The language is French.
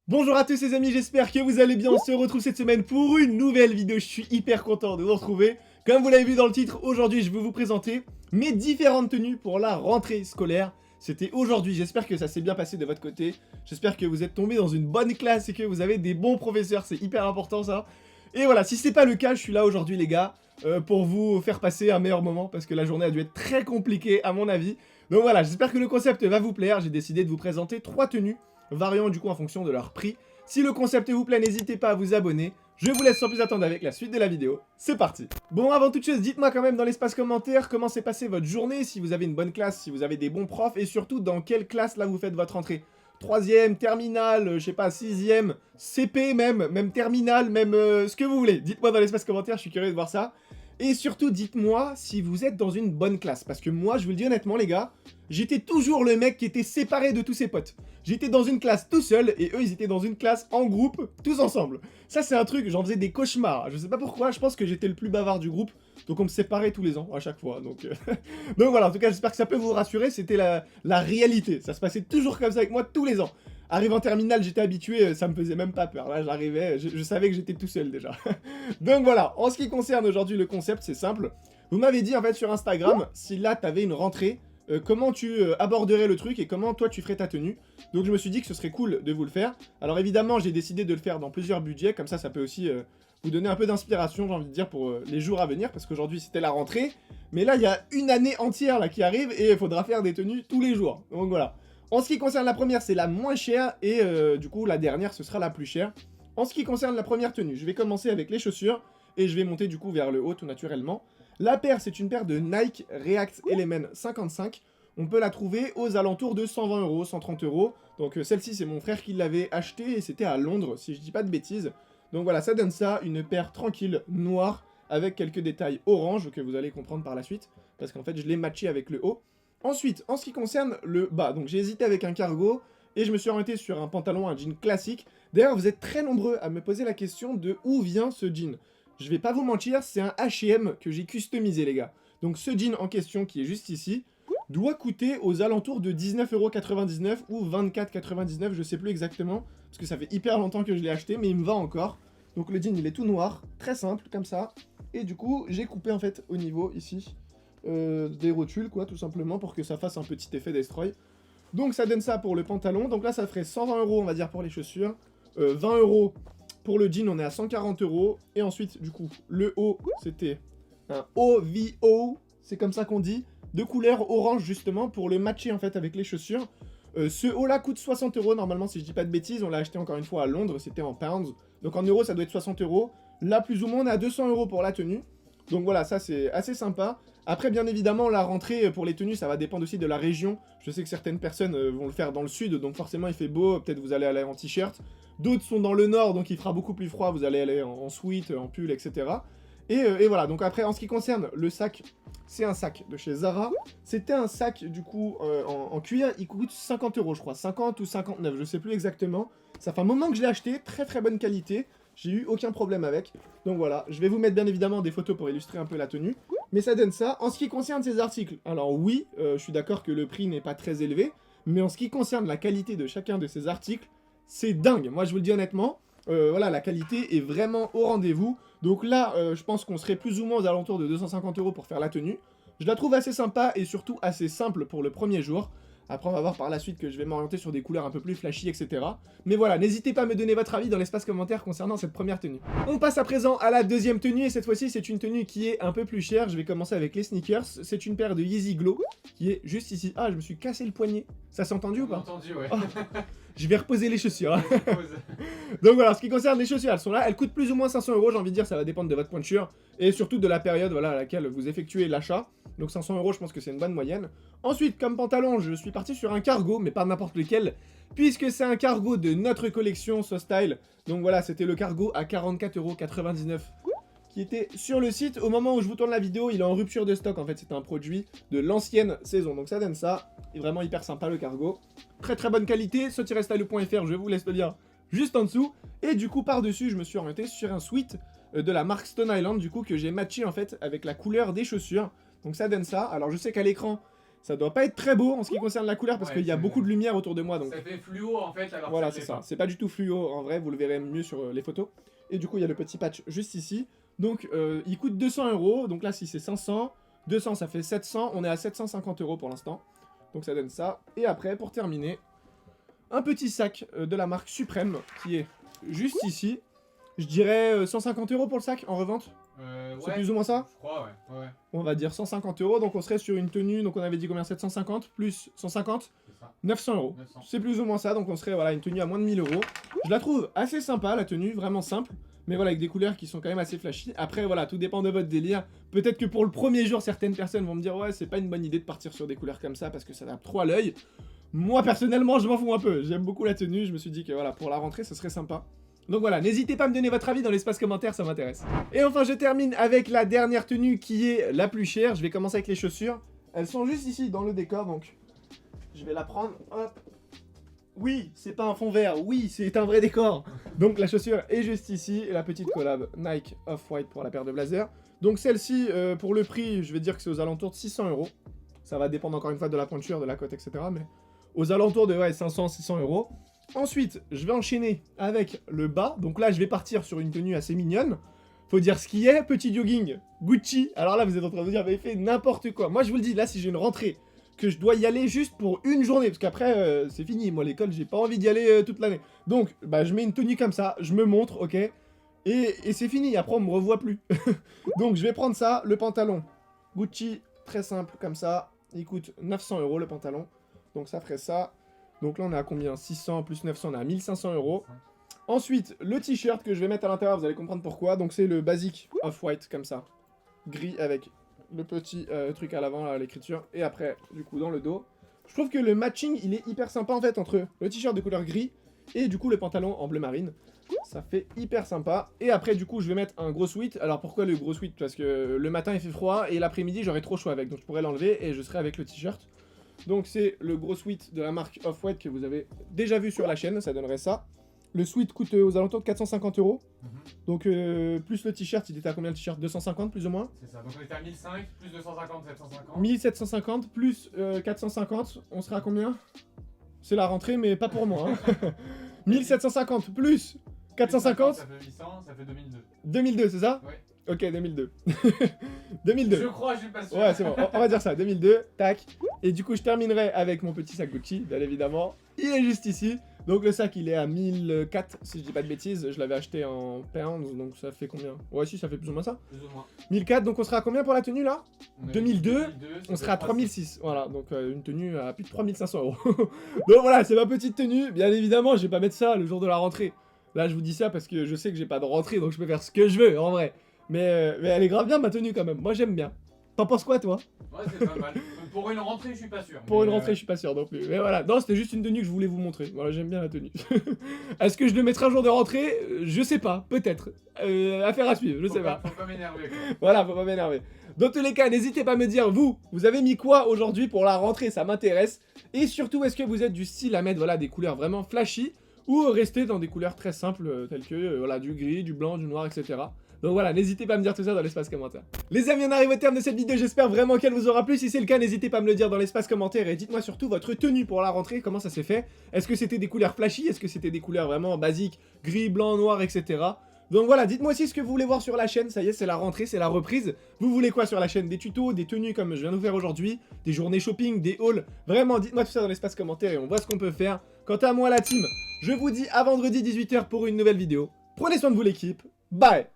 Bonjour à tous les amis, j'espère que vous allez bien. On se retrouve cette semaine pour une nouvelle vidéo. Je suis hyper content de vous retrouver. Comme vous l'avez vu dans le titre, aujourd'hui je vais vous présenter mes différentes tenues pour la rentrée scolaire. C'était aujourd'hui, j'espère que ça s'est bien passé de votre côté. J'espère que vous êtes tombés dans une bonne classe et que vous avez des bons professeurs, c'est hyper important ça. Et voilà, si c'est pas le cas, je suis là aujourd'hui les gars, pour vous faire passer un meilleur moment, parce que la journée a dû être très compliquée à mon avis. Donc voilà, j'espère que le concept va vous plaire. J'ai décidé de vous présenter 3 tenues, variant du coup en fonction de leur prix. Si le concept vous plaît, n'hésitez pas à vous abonner. Je vous laisse sans plus attendre avec la suite de la vidéo. C'est parti. Bon, avant toute chose, dites-moi quand même dans l'espace commentaire comment s'est passée votre journée, si vous avez une bonne classe, si vous avez des bons profs, et surtout dans quelle classe là vous faites votre entrée. 3ème, terminale, je sais pas, 6ème, CP même terminale, même ce que vous voulez. Dites-moi dans l'espace commentaire, je suis curieux de voir ça. Et surtout, dites-moi si vous êtes dans une bonne classe. Parce que moi, je vous le dis honnêtement, les gars, j'étais toujours le mec qui était séparé de tous ses potes. J'étais dans une classe tout seul, et eux, ils étaient dans une classe en groupe, tous ensemble. Ça, c'est un truc, j'en faisais des cauchemars. Je sais pas pourquoi, je pense que j'étais le plus bavard du groupe. Donc on me séparait tous les ans, à chaque fois. Donc, donc voilà, en tout cas, j'espère que ça peut vous rassurer. C'était la réalité. Ça se passait toujours comme ça avec moi tous les ans. Arrive en terminale, j'étais habitué, ça me faisait même pas peur. Là, j'arrivais, je savais que j'étais tout seul déjà. Donc voilà, en ce qui concerne aujourd'hui le concept, c'est simple. Vous m'avez dit en fait sur Instagram, si là t'avais une rentrée, comment tu aborderais le truc et comment toi tu ferais ta tenue. Donc je me suis dit que ce serait cool de vous le faire. Alors évidemment, j'ai décidé de le faire dans plusieurs budgets, comme ça peut aussi vous donner un peu d'inspiration, j'ai envie de dire, pour les jours à venir, parce qu'aujourd'hui c'était la rentrée. Mais là, il y a une année entière là qui arrive et il faudra faire des tenues tous les jours. Donc voilà. En ce qui concerne la première, c'est la moins chère, et du coup, la dernière, ce sera la plus chère. En ce qui concerne la première tenue, je vais commencer avec les chaussures, et je vais monter du coup vers le haut tout naturellement. La paire, c'est une paire de Nike React Element 55. On peut la trouver aux alentours de 120 €, 130 €. Donc celle-ci, c'est mon frère qui l'avait achetée, et c'était à Londres, si je dis pas de bêtises. Donc voilà, ça donne ça, une paire tranquille, noire, avec quelques détails orange, que vous allez comprendre par la suite, parce qu'en fait, je l'ai matché avec le haut. Ensuite, en ce qui concerne le bas, donc j'ai hésité avec un cargo, et je me suis orienté sur un pantalon, un jean classique. D'ailleurs, vous êtes très nombreux à me poser la question de où vient ce jean. Je vais pas vous mentir, c'est un H&M que j'ai customisé, les gars. Donc ce jean en question, qui est juste ici, doit coûter aux alentours de 19,99 € ou 24,99 €, je sais plus exactement, parce que ça fait hyper longtemps que je l'ai acheté, mais il me va encore. Donc le jean, il est tout noir, très simple, comme ça. Et du coup, j'ai coupé en fait au niveau, ici, des rotules, quoi, tout simplement, pour que ça fasse un petit effet destroy. Donc ça donne ça pour le pantalon. Donc là, ça ferait 120 €, on va dire, pour les chaussures. 20 € pour le jean, on est à 140 €. Et ensuite, du coup, le haut, c'était un OVO, c'est comme ça qu'on dit, de couleur orange, justement, pour le matcher, en fait, avec les chaussures. Ce haut-là coûte 60 € normalement, si je dis pas de bêtises. On l'a acheté encore une fois à Londres, c'était en pounds. Donc en euros, ça doit être 60 €. Là, plus ou moins, on est à 200 € pour la tenue. Donc voilà, ça c'est assez sympa. Après, bien évidemment, la rentrée pour les tenues, ça va dépendre aussi de la région. Je sais que certaines personnes vont le faire dans le sud, donc forcément il fait beau, peut-être vous allez aller en t-shirt. D'autres sont dans le nord, donc il fera beaucoup plus froid, vous allez aller en sweat, en pull, etc. Et voilà, donc après, en ce qui concerne le sac, c'est un sac de chez Zara. C'était un sac, du coup, en cuir, il coûte 50 € je crois, 50 ou 59, je sais plus exactement. Ça fait un moment que je l'ai acheté, très très bonne qualité. J'ai eu aucun problème avec. Donc voilà, je vais vous mettre bien évidemment des photos pour illustrer un peu la tenue. Mais ça donne ça. En ce qui concerne ces articles, alors oui, je suis d'accord que le prix n'est pas très élevé. Mais en ce qui concerne la qualité de chacun de ces articles, c'est dingue. Moi je vous le dis honnêtement, voilà, la qualité est vraiment au rendez-vous. Donc là, je pense qu'on serait plus ou moins aux alentours de 250 € pour faire la tenue. Je la trouve assez sympa et surtout assez simple pour le premier jour. Après, on va voir par la suite que je vais m'orienter sur des couleurs un peu plus flashy, etc. Mais voilà, n'hésitez pas à me donner votre avis dans l'espace commentaire concernant cette première tenue. On passe à présent à la deuxième tenue, et cette fois-ci, c'est une tenue qui est un peu plus chère. Je vais commencer avec les sneakers. C'est une paire de Yeezy Glow, qui est juste ici. Ah, je me suis cassé le poignet. Ça s'est entendu ou pas? Entendu, ouais. Oh, je vais reposer les chaussures. Hein. Donc voilà, en ce qui concerne les chaussures, elles sont là. Elles coûtent plus ou moins 500 €, j'ai envie de dire, ça va dépendre de votre pointure. Et surtout de la période voilà, à laquelle vous effectuez l'achat. Donc 500 €, je pense que c'est une bonne moyenne. Ensuite, comme pantalon, je suis parti sur un cargo, mais pas n'importe lequel, puisque c'est un cargo de notre collection So Style. Donc voilà, c'était le cargo à 44,99 € qui était sur le site. Au moment où je vous tourne la vidéo, il est en rupture de stock. En fait, c'est un produit de l'ancienne saison. Donc ça donne ça. Il est vraiment hyper sympa le cargo. Très très bonne qualité. So-style.fr, je vous laisse le lien juste en dessous. Et du coup, par-dessus, je me suis orienté sur un sweat de la marque Stone Island, du coup, que j'ai matché en fait avec la couleur des chaussures. Donc ça donne ça. Alors je sais qu'à l'écran, Ça doit pas être très beau en ce qui concerne la couleur parce Ouais, qu'il y a beaucoup de lumière autour de moi. Donc ça fait fluo en fait alors voilà, que c'est ça ça. l'est pas. C'est pas du tout fluo en vrai, vous le verrez mieux sur les photos. Et du coup, il y a le petit patch juste ici. Donc il coûte 200 €. Donc là, si c'est 500, 200 ça fait 700. On est à 750 € pour l'instant. Donc ça donne ça. Et après, pour terminer, un petit sac de la marque Suprême qui est juste ici. Je dirais 150 € pour le sac en revente. C'est Ouais, plus ou moins ça? je crois, ouais. On va dire 150 €. Donc on serait sur une tenue. Donc on avait dit combien? 750 plus 150, C'est ça. 900 €. 900. C'est plus ou moins ça. Donc on serait voilà, une tenue à moins de 1000 €. Je la trouve assez sympa, la tenue, vraiment simple. Mais voilà, avec des couleurs qui sont quand même assez flashy. Après, voilà, tout dépend de votre délire. Peut-être que pour le premier jour, certaines personnes vont me dire ouais, c'est pas une bonne idée de partir sur des couleurs comme ça parce que ça tape trop à l'œil. Moi, personnellement, je m'en fous un peu. J'aime beaucoup la tenue. Je me suis dit que voilà, pour la rentrée, ce serait sympa. Donc voilà, n'hésitez pas à me donner votre avis dans l'espace commentaire, ça m'intéresse. Et enfin, je termine avec la dernière tenue qui est la plus chère. Je vais commencer avec les chaussures. Elles sont juste ici dans le décor, donc je vais la prendre. Hop. Oui, c'est pas un fond vert. Oui, c'est un vrai décor. Donc la chaussure est juste ici. Et la petite collab Nike Off-White pour la paire de blazers. Donc celle-ci, pour le prix, je vais dire que c'est aux alentours de 600 €. Ça va dépendre encore une fois de la pointure, de la cote, etc. Mais aux alentours de 500-600 €. Ensuite, je vais enchaîner avec le bas. Donc là, je vais partir sur une tenue assez mignonne. Faut dire ce qui est, petit jogging, Gucci. Alors là, vous êtes en train de me dire, vous avez fait n'importe quoi. Moi, je vous le dis, là, si j'ai une rentrée, que je dois y aller juste pour une journée, parce qu'après, c'est fini. Moi, l'école, j'ai pas envie d'y aller toute l'année. Donc, bah, je mets une tenue comme ça, je me montre, ok. Et c'est fini, après, on me revoit plus. Donc, je vais prendre ça, le pantalon Gucci, très simple, comme ça. Il coûte 900 € le pantalon. Donc, ça ferait ça. Donc là, on est à combien? 600 plus 900, on est à 1500 €. Ensuite, le t-shirt que je vais mettre à l'intérieur, vous allez comprendre pourquoi. Donc c'est le basique off-white, comme ça. Gris avec le petit truc à l'avant, l'écriture. Et après, du coup, dans le dos. Je trouve que le matching, il est hyper sympa, en fait, entre le t-shirt de couleur gris et du coup, le pantalon en bleu marine. Ça fait hyper sympa. Et après, du coup, je vais mettre un gros sweat. Alors pourquoi le gros sweat? Parce que le matin, il fait froid et l'après-midi, j'aurai trop chaud avec. Donc je pourrais l'enlever et je serai avec le t-shirt. Donc c'est le gros sweat de la marque Off-White que vous avez déjà vu sur la chaîne, ça donnerait ça. Le sweat coûte aux alentours de 450 €. Donc plus le t-shirt, il était à combien le t-shirt? 250 plus ou moins? C'est ça, donc on était à 1005, plus 250, 750. 1750 plus 450, on sera à combien? C'est la rentrée mais pas pour moi. Hein. 1750 plus 450. Ça fait 800, ça fait 2002. 2002, c'est ça? Ouais. Ok, 2002. 2002. Je crois, je suis pas sûr. Ouais, c'est bon, on va dire ça, 2002, tac. Et du coup, je terminerai avec mon petit sac Gucci, bien évidemment. Il est juste ici. Donc le sac, il est à 1004, si je dis pas de bêtises. Je l'avais acheté en pounds, donc ça fait combien? Ouais, si, ça fait plus ou moins ça. Plus ou moins. 1004, donc on sera à combien pour la tenue, là? On est 2002, on ça sera à fait 3006. Voilà, donc une tenue à plus de 3500 €. Donc voilà, c'est ma petite tenue. Bien évidemment, je vais pas mettre ça le jour de la rentrée. Là, je vous dis ça parce que je sais que j'ai pas de rentrée, donc je peux faire ce que je veux, en vrai. Mais elle est grave bien, ma tenue, quand même. Moi, j'aime bien. T'en penses quoi, toi? Ouais, c'est pas mal. Pour une rentrée, je suis pas sûr. Pour mais, une rentrée, je suis pas sûr non plus. Mais voilà, non, c'était juste une tenue que je voulais vous montrer. Voilà, j'aime bien la tenue. Est-ce que je le mettrai un jour de rentrée? Je sais pas, peut-être. Affaire à suivre, je sais pas. Faut pas m'énerver, quoi. Voilà, faut pas m'énerver. Dans tous les cas, n'hésitez pas à me dire, vous avez mis quoi aujourd'hui pour la rentrée? Ça m'intéresse. Et surtout, est-ce que vous êtes du style à mettre voilà, des couleurs vraiment flashy ou rester dans des couleurs très simples, telles que voilà, du gris, du blanc, du noir, etc. Donc voilà, n'hésitez pas à me dire tout ça dans l'espace commentaire. Les amis, on arrive au terme de cette vidéo, j'espère vraiment qu'elle vous aura plu. Si c'est le cas, n'hésitez pas à me le dire dans l'espace commentaire et dites-moi surtout votre tenue pour la rentrée, comment ça s'est fait. Est-ce que c'était des couleurs flashy? Est-ce que c'était des couleurs vraiment basiques, gris, blanc, noir, etc. Donc voilà, dites-moi aussi ce que vous voulez voir sur la chaîne, ça y est, c'est la rentrée, c'est la reprise. Vous voulez quoi sur la chaîne? Des tutos, des tenues comme je viens de vous faire aujourd'hui, des journées shopping, des hauls. Vraiment, dites-moi tout ça dans l'espace commentaire et on voit ce qu'on peut faire. Quant à moi, la team, je vous dis à vendredi 18 h pour une nouvelle vidéo. Prenez soin de vous l'équipe, bye!